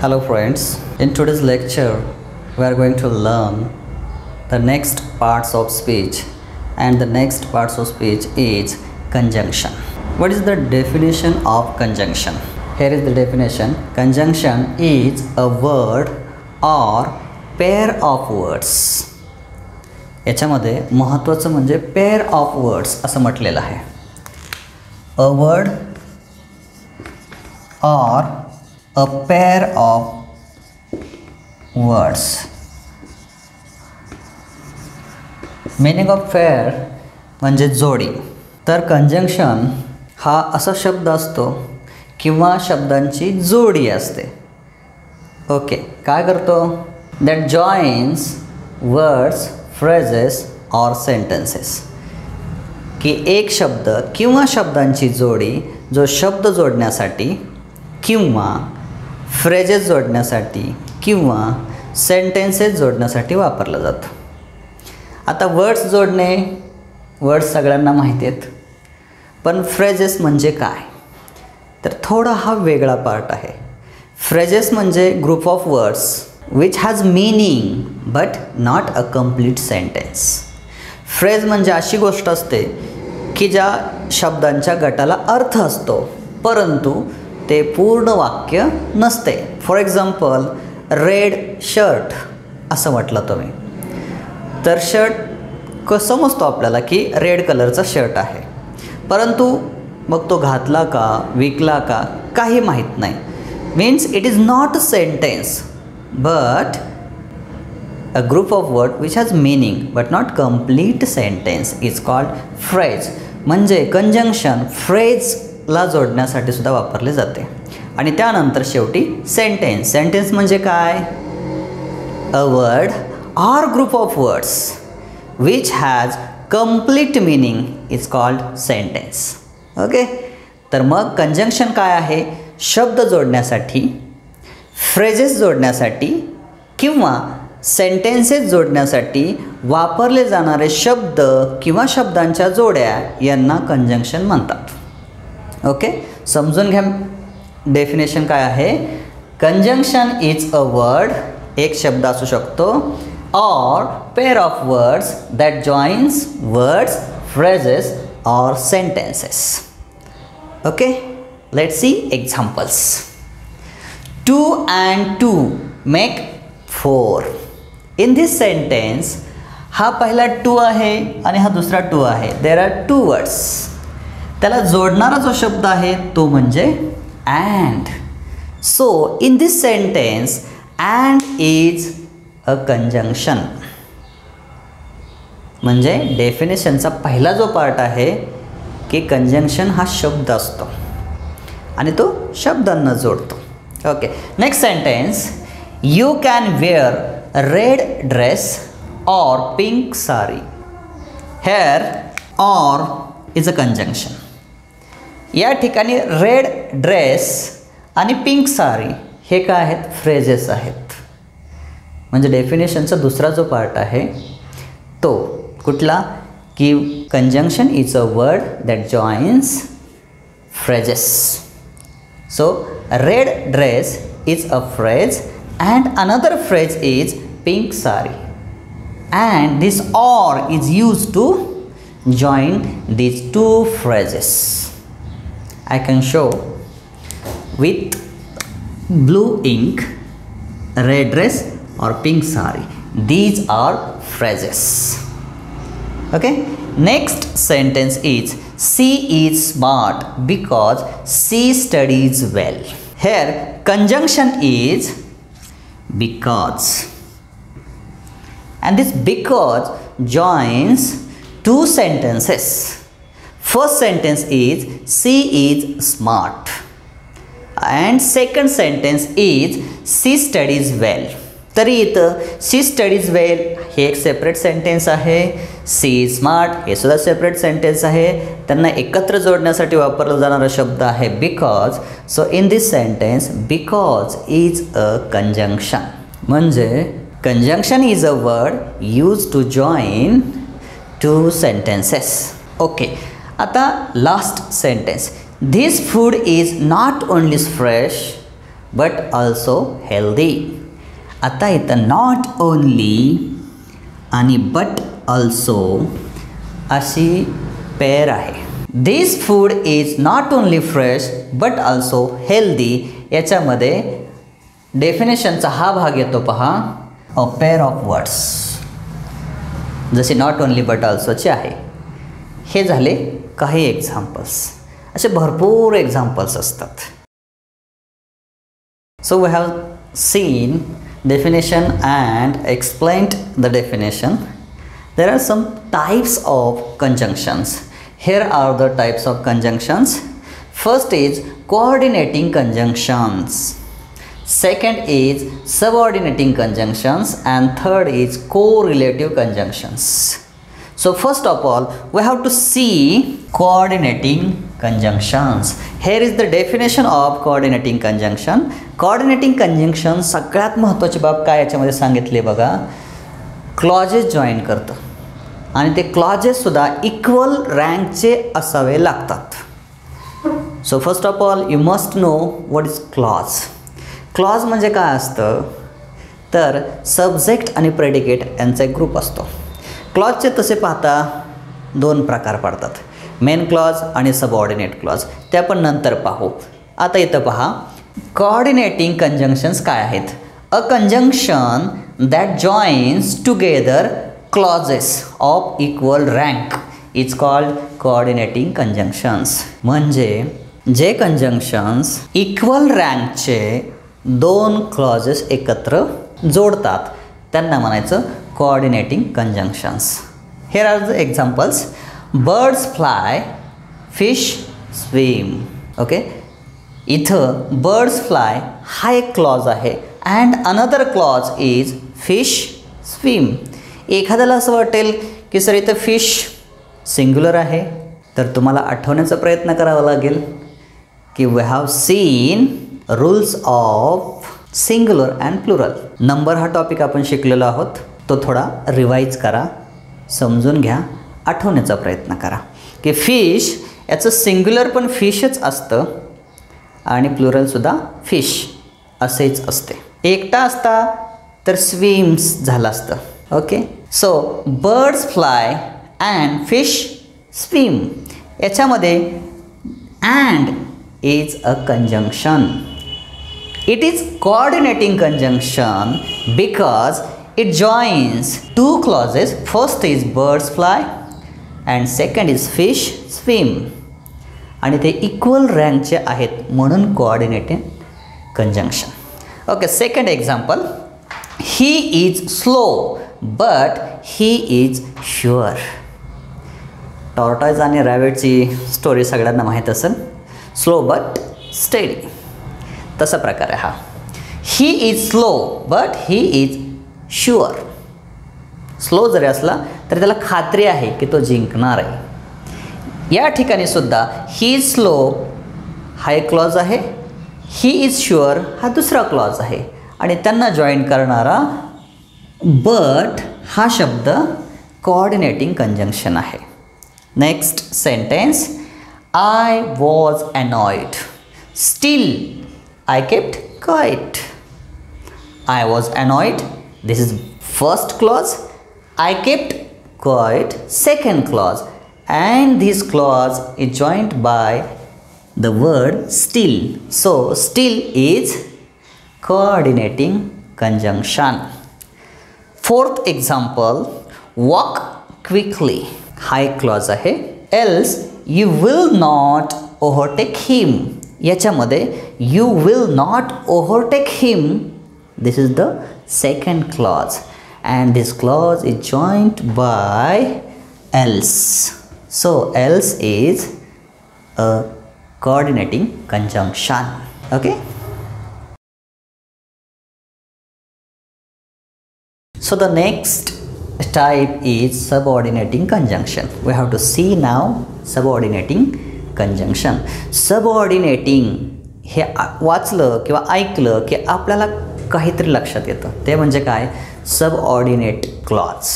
Hello friends, in today's lecture we are going to learn the next parts of speech, and the next parts of speech is conjunction. What is the definition of conjunction? Here is the definition. Conjunction is a word or pair of words. याच्यामध्ये महत्त्वाचं म्हणजे pair of words असं म्हटलेलं आहे. A word or a pair of words. Meaning of pair म्हणजे जोडी. तर conjunction हा असा शब्द असतो किंवा शब्दांची जोडी असते. ओके, काय करतो? That joins words, phrases or sentences. की एक शब्द किंवा शब्दांची जोडी जो शब्द जोडण्यासाठी किंवा फ्रेजेस जोडण्यासाठी किंवा सेंटेन्सेस जोडण्यासाठी वापरलं जातं. आता वर्ड्स जोडणे, वर्ड्स सगळ्यांना माहिती आहेत, पण फ्रेजेस म्हणजे काय तर थोडा हा वेगळा पार्ट आहे. फ्रेजेस म्हणजे group of words which has meaning but not a complete sentence. Phrase म्हणजे अशी गोष्ट असते की ज्या शब्दांच्या गटाला अर्थ असतो परंतु ते पूर्ण वाक्य नसते. फॉर एक्झाम्पल, रेड शर्ट असं म्हटलं तुम्ही तर शर्ट कसं समजतो आपल्याला की रेड कलरचा शर्ट आहे, परंतु मग तो घातला का विकला का काही माहीत नाही. Means it is not a sentence but a group of word which has meaning but not complete sentence is called phrase. म्हणजे कंजंक्शन फ्रेजला जोडण्यासाठी सुद्धा वापरले जाते. आणि त्यानंतर शेवटी सेंटेन्स. सेंटेन्स म्हणजे काय? A word or group of words which has complete meaning is called sentence. Okay, तर मग कंजंक्शन काय आहे? शब्द जोडण्यासाठी, फ्रेजेस जोडण्यासाठी किंवा सेंटेन्सेस जोडण्यासाठी वापरले जाणारे शब्द किंवा शब्दांच्या जोड्या यांना कंजंक्शन म्हणतात. ओके, समजून घ्या. डेफिनेशन काय आहे? कंजंक्शन इज अ वर्ड, एक शब्द असू शकतो, or pair of words that joins words, phrases or sentences. Okay, let's see examples. 2 and 2 make 4. In this sentence हा पहिला 2 आहे आणि हा दुसरा 2 आहे. There are 2 words. त्याला जोडणारा जो शब्द आहे तो म्हणजे and. So in this sentence and is a conjunction. म्हणजे डेफिनेशनचा पहिला जो पार्ट आहे की कंजंक्शन हा शब्द असतो आणि तो शब्दांना जोडतो. Okay, next sentence. You can wear a red dress or pink saree. Here or is a conjunction. या ठिकाणी रेड ड्रेस आणि पिंक सारी हे काय आहेत? फ्रेजेस आहेत. म्हणजे डेफिनेशनचा दुसरा जो पार्ट आहे तो कुठला? की conjunction is a word that joins phrases. So red dress is a phrase and another phrase is pink saree, and this or is used to join these two phrases. I can show with blue ink, red dress or pink saree. These are phrases. Okay, next sentence is she is smart because she studies well. Here conjunction is because, and this because joins two sentences. First sentence is she is smart and second sentence is she studies well. तरी इथं she studies well हे एक separate sentence आहे, she is smart हे सुद्धा separate sentence आहे. त्यांना एकत्र जोडण्यासाठी वापरला जाणारा शब्द आहे because. So in this sentence because is a conjunction. म्हणजे conjunction is a word use to join two sentences. Okay, आता last sentence. This food is not only fresh but also healthy. आता इथं नॉट ओनली आणि but also अशी pair आहे. This food is not only fresh but also healthy. याच्यामध्ये डेफिनेशनचा हा भाग येतो पहा, अ पेअर ऑफ वर्ड्स, जसे नॉट ओनली बट ऑल्सोचे आहे. हे झाले काही एक्झाम्पल्स. असे भरपूर एक्झाम्पल्स असतात. So we have seen definition and explained the definition. There are some types of conjunctions. Here are the types of conjunctions. First is coordinating conjunctions. Second is subordinating conjunctions, and third is correlative conjunctions. So first of all, we have to see coordinating conjunctions. Here is the definition of coordinating conjunction. Coordinating conjunction सगळ्यात महत्त्वाची बाब काय याच्यामध्ये सांगितले बघा, clauses join करतं आणि ते क्लॉजेससुद्धा इक्वल रँकचे असावे लागतात. So first of all you must know what is clause. Clause म्हणजे काय असतं तर सब्जेक्ट आणि प्रेडिकेट यांचा एक ग्रुप असतो. क्लॉजचे तसे पाहता दोन प्रकार पडतात, मेन क्लॉज आणि सबऑर्डिनेट क्लॉज. ते आपण नंतर पाहू. आता इथं पहा कोऑर्डिनेटिंग कंजंक्शन्स काय आहेत. अ conjunction that joins together clauses of equal rank is called coordinating conjunctions. म्हणजे जे कंजंक्शन्स इक्वल रँकचे दोन क्लॉजेस एकत्र जोडतात त्यांना म्हणायचं coordinating conjunctions. Here are the examples. Birds fly, fish swim. Okay, इथं बर्ड्स फ्लाय हा एक क्लॉज आहे and another clause is fish swim. एखाद्याला असं वाटेल की सर इथं फिश सिंग्युलर आहे, तर तुम्हाला आठवण्याचा प्रयत्न करावा लागेल की we have seen rules of singular and plural. Number हा टॉपिक आपण शिकलेलो आहोत, तो थोडा रिवाईज करा, समजून घ्या, आठवण्याचा प्रयत्न करा की फिश याचं सिंग्युलर पण फिशच असतं आणि प्लुरलसुद्धा फिश असेच असते. एकटा असता तर स्विम्स झालं असतं. Okay, so birds fly and fish swim याच्यामध्ये and is a conjunction. It is coordinating conjunction because it joins two clauses. First is birds fly and second is fish swim. आणि ते इक्वल रँकचे आहेत म्हणून coordinating conjunction. Okay, second example. He is slow but he is sure. Tortoise आणि रॅबिटची story सगळ्यांना माहीत असेल. Slow but steady, तसा प्रकार आहे हा. He is slow but he is sure. Slow जरी असला तरी त्याला खात्री आहे की तो जिंकणार आहे. या ठिकाणी सुद्धा ही इज स्लो हा एक क्लॉज आहे, ही इज शुअर हा दुसरा क्लॉज आहे आणि त्यांना जॉईन करणारा बट हा शब्द कोऑर्डिनेटिंग कंजंक्शन आहे. Next sentence. I was annoyed still I kept quite. I was annoyed, this is first clause. I kept quiet, second clause, and this clause is joined by the word still. So still is coordinating conjunction. Fourth example. Walk quickly. High clause आहे. Else you will not overtake him. याच्यामध्ये you will not overtake him. This is the second clause and this clause is joined by else. So else is a coordinating conjunction. Okay, so the next type is subordinating conjunction. We have to see now subordinating conjunction. Subordinating हे वाचलं किंवा ऐकलं की आपल्याला काहीतरी लक्षात येतं. ते म्हणजे काय, subordinate clause,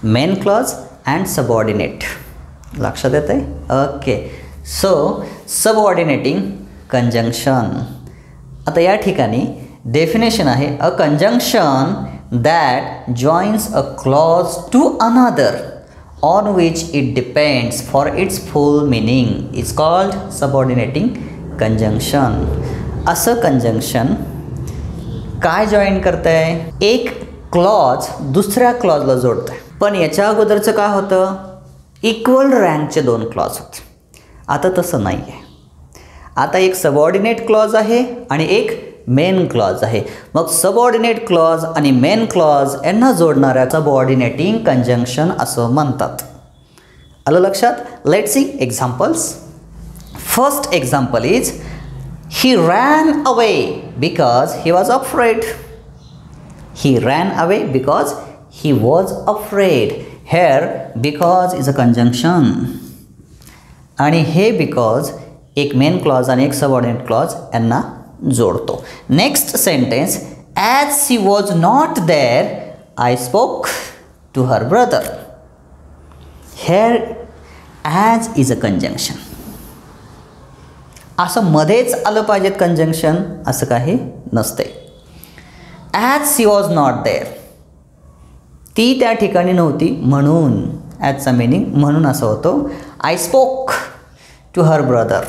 main clause and subordinate. लक्षात येतं आहे. ओके, सो सबऑर्डिनेटिंग कंजंक्शन आता या ठिकाणी डेफिनेशन आहे a conjunction that joins a clause to another on which it depends for its full meaning is called subordinating conjunction. असं conjunction काय join करतंय? एक क्लॉज दुसऱ्या क्लॉजला जोडतंय. पण याच्या अगोदरचं काय होतं? इक्वल रँकचे दोन क्लॉज होते. आता तसं नाही आहे. आता एक सबऑर्डिनेट क्लॉज आहे आणि एक मेन क्लॉज आहे. मग सबऑर्डिनेट क्लॉज आणि मेन क्लॉज यांना जोडणाऱ्या सबऑर्डिनेटिंग कंजंक्शन असं म्हणतात. आलं लक्षात? Let's see examples. First example is he ran away because he was afraid. He ran away because he was afraid. Hair because is a conjunction आणि हे because एक मेन क्लॉज आणि एक सबऑर्डिनेट क्लॉज यांना जोडतो. Next sentence as she was not there I spoke to her brother. Here as is a conjunction. असं मध्येच आलं पाहिजेत कंजंक्शन असं काही नसते. As she was not there, ती त्या ठिकाणी नव्हती म्हणून ॲजचा मिनिंग म्हणून असं होतो I spoke to her brother.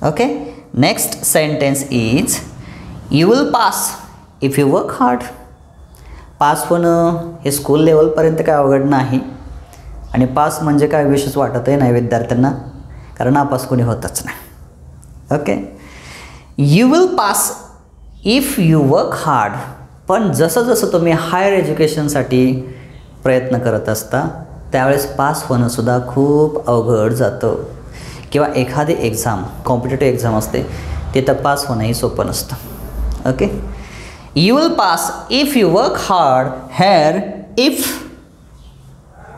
Okay. Next sentence is you will pass if you work hard. Pass होणं हे स्कूल लेवलपर्यंत काय अवघड नाही आणि पास म्हणजे काय विशेष वाटतही नाही विद्यार्थ्यांना, कारण नापास कोणी होतच नाही. Okay. You will pass if you work hard. पण जसं जसं तुम्ही हायर एज्युकेशनसाठी प्रयत्न करत असता त्यावेळेस पास होणंसुद्धा खूप अवघड जातं. किंवा एखादी एक्झाम कॉम्पिटेटिव्ह एक्झाम असते तिथं पास होणंही सोपं नसतं. Okay. You will pass if you work hard. Here if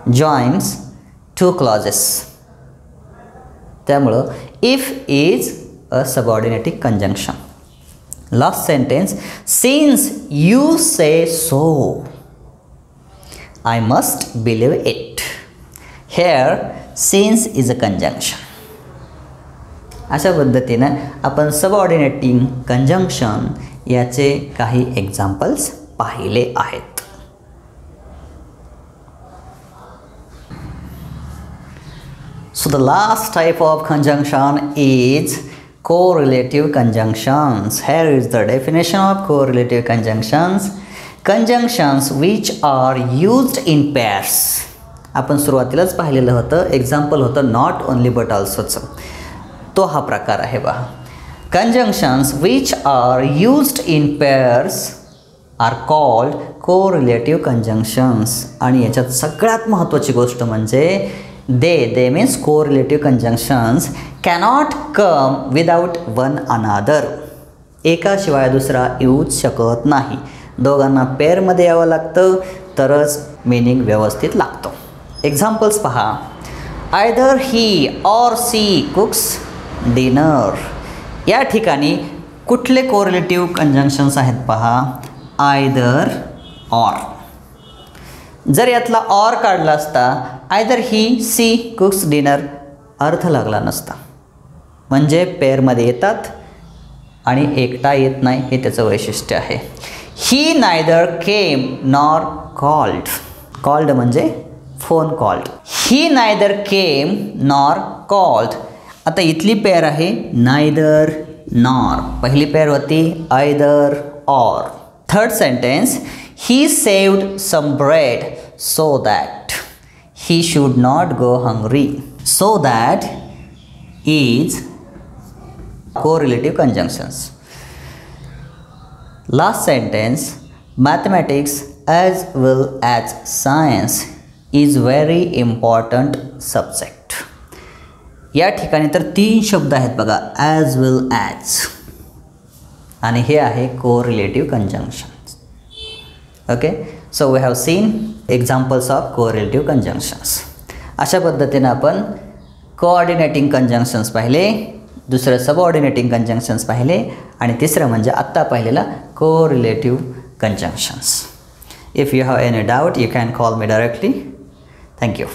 joins two clauses. त्यामुळं if is a subordinating conjunction. Last sentence since you say so I must believe it. Here since is a conjunction. अशा पद्धतीनं आपण subordinating conjunction याचे काही examples पाहिले आहेत. So the last type of conjunction is correlative conjunctions. Here is the definition of correlative conjunctions. Conjunctions which are used in pairs. आपण सुरुवातीलाच पाहिलेलं होतं. एक्झाम्पल होतं नॉट ओनली बट ऑल्सोच. तो हा प्रकार आहे पहा. Conjunctions which are used in pairs are called correlative conjunctions. आणि याच्यात सगळ्यात महत्त्वाची गोष्ट म्हणजे they means correlative conjunctions cannot come without one another. एकाशिवाय दुसरा येऊच शकत नाही. दोघांना पेअरमध्ये यावं लागतं तरच मिनिंग व्यवस्थित लागतो. एक्झाम्पल्स पहा. Either he or she cooks dinner. या ठिकाणी कुठले कोरिलेटिव्ह कंजंक्शन्स आहेत पहा. Either or. जर यातला ऑर काढला असता either he she cooks dinner अर्थ लागला नसता. म्हणजे पेअरमध्ये येतात आणि एकटा येत नाही हे त्याचं वैशिष्ट्य आहे. He neither came nor called. Called म्हणजे phone called. He neither came nor called. आता इथली पेअर आहे नायदर नॉर. पहिली पेअर होती either or. Third sentence he saved some bread so that he should not go hungry. So that is correlative conjunctions. Last sentence mathematics as well as science is very important subject. या ठिकाणी तर 3 शब्द आहेत बघा. As well as आणि हे आहे correlative conjunctions. Okay. So we have seen examples of correlative conjunctions. अशा पद्धतीनं आपण कोऑर्डिनेटिंग कंजंक्शन्स पाहिले, दुसरं सबऑर्डिनेटिंग कंजंक्शन्स पाहिले आणि तिसरं म्हणजे आत्ता पाहिलेला correlative conjunctions. If you have any doubt you can call me directly. Thank you.